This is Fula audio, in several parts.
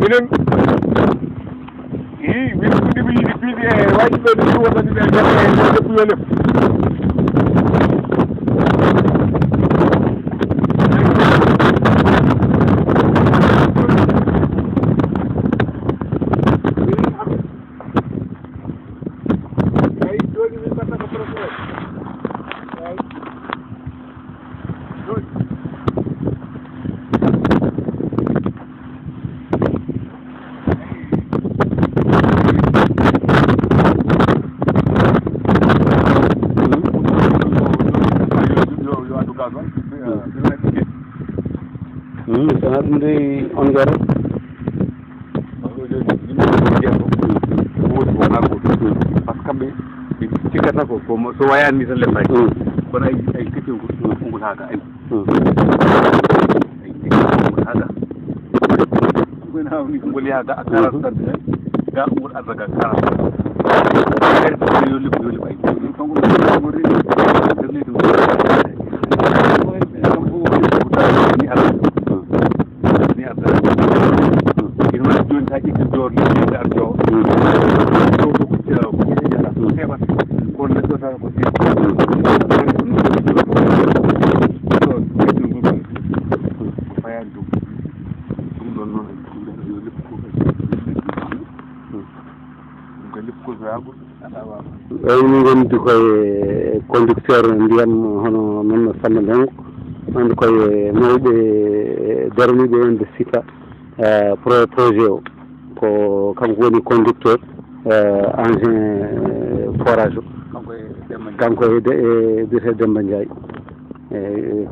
minen min ɗumɗimi yiɗi piiɗi e waɗi ɓe ɗum wonani ɓe jaɓe e depuyo lem sana ɗum de on gara woodi wona goto par ce que kamɓe ɓe cikkata ko so wayani ni tan lemmay kono ay keccol ngol haga ay keccol haga kono hawni ko ngol yaga a 40 centimétre ga ngol ardaga 40 yo liɓ ay kanko ngol rini min gondi koye conducteur ndiyam hono noon Samba Ndongo wonde koye mawɓe daraniɓe wonde sika projet o ko kanko woni conducteur engin forage o kanko e biyete Demba Ndiaye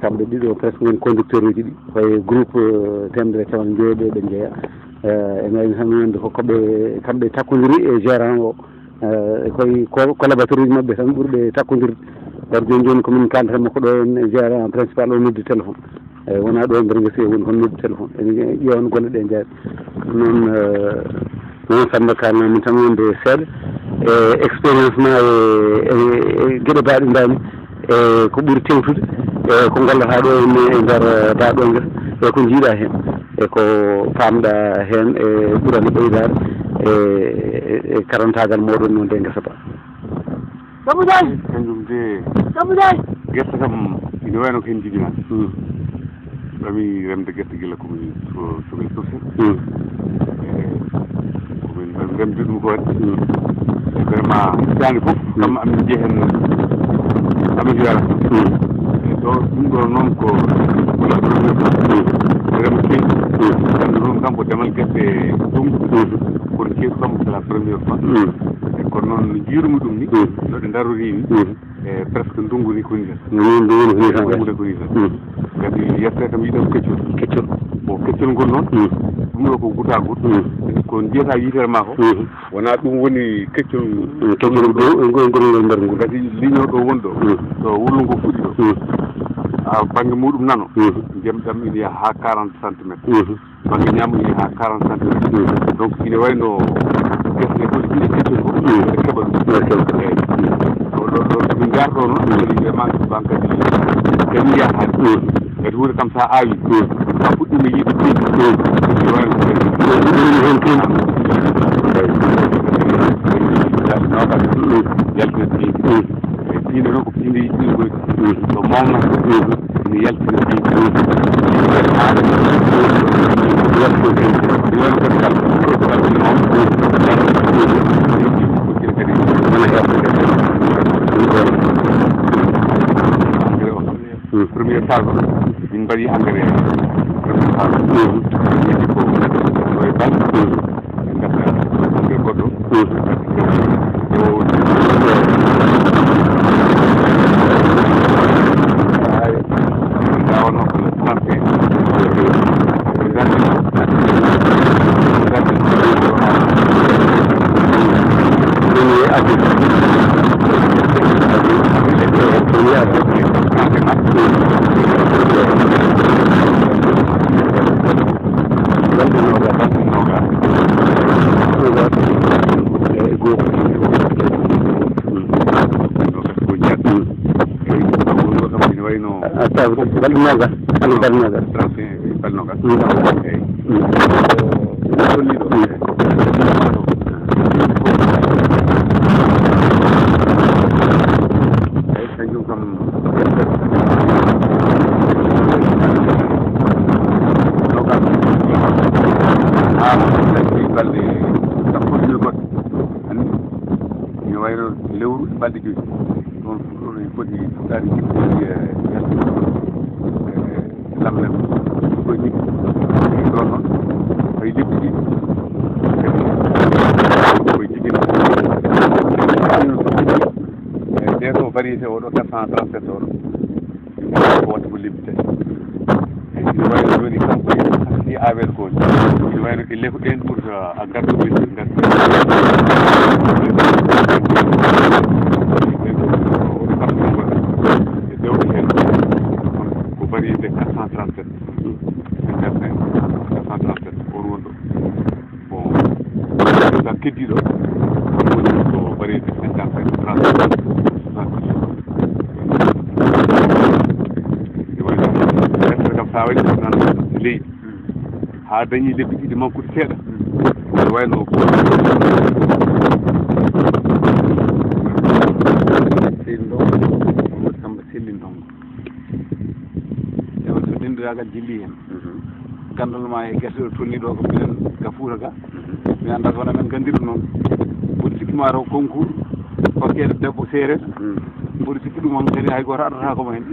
kamɓe ɗiɗo presque woni conducteur uji ɗi koye groupe temedere capan jeeɗo ɓe jeeya e mayni tan wonde ko kamɓe takkodiri e gérant o koye collaborateur uji mabɓe tan ɓurɓe takkodirde wadde joni komin kaldatamo ko ɗo en gérant principal o noddi téléphone wona ɗo e nder guese woni kono noddi téléphone ene ƴeewan golle ɗe jaaɗi noon Samba kalnami tan wonde seeɗa e expérience ma e gueɗe mbaɗe dani e ko ɓuuri tewtude e ko gollata ɗo e nder daɗo guesa e ko jiiɗa hen e ko famɗa hen e ɓuurani ɓeydade e karantagal moɗon noon de guesa ba kañum de guerte kam ine wayno ko hen jibina ɗami remde guerte gila komin somin susi komin remde ɗum ko waɗi vraiment hitande fof kam amin jeehen amin joyala ɗo ɗum ɗo noon ko rema keeɗi ande noon kam ko demal guerte ɗum kono keeɗu kam c'est la première fois e kono noon jiirumi ɗum ni no ɗe darori ni e presque ndungu ni koni tan ndungude koni tan kadi yette kam yiɗam keccol bon keccol ngol noon ɗum ɗo ko guta gut ko jeyata yitere ma ko wona ɗum woni keccol ngol nder ngu kadi ligne o ɗo woni ɗo ɗo wullu ngo fuɗi ɗo banggue muɗum nano ndiyam ɗam ine yaha ha 40 centimétre banggue ñammo ine yaha ha 40 centimétre donc ine wayno guese ɗe fof ɗiɗe keccol ko keeɓa ɗum eyyi ɗo min garɗo noon ɓe manque ban kadi kadi yaha kadi wuuri kam sa awi sa fuɗɗima yiide piiɗi ine wayno yaltina piiɗi piinde noon ko piinde yiɗɗi goy so mawna ine yaltina piiɗi premier phase min mbaɗi engrais premier phase yiɗi ko ɗo e bal e gasa engrais goɗɗo gawano ko le 31 balɗinoga balnoga 31 balnoga balɗe sappo e goɗɗo anndi ina wayno lewru balɗe joyi ɗon ɗon en foti fuɗɗade jippiji lamnam koye jippi ɗon noon koye jippi ɗi koye jibina ɗeɗo variété oɗo 437 oɗo ko watta ko lebbi tati ina wayno joni kanko ni awel ko ina wayno ille ko ɗen ɓurta a garduɓe gardu e dewɗe hen ko variété 437 437 on wonɗo bon sa keddiɗo on woni ko variété 55 37 kam sa waɗi ɗum nan leydi ha dañi lebbi ɗiɗi mankude seeɗa ne wayno seydi ndongo woni samba selli ndongo ewa so dendiragal jilli hen gandal ma e guerte ɗo tonni ɗo ko minen ga Fuuta ga mi anda kono men gandiri noon mboɗo sikki ma taw concours hokkede debbo séréer mboɗo sikki ɗum on kadi hay goto addata komo hen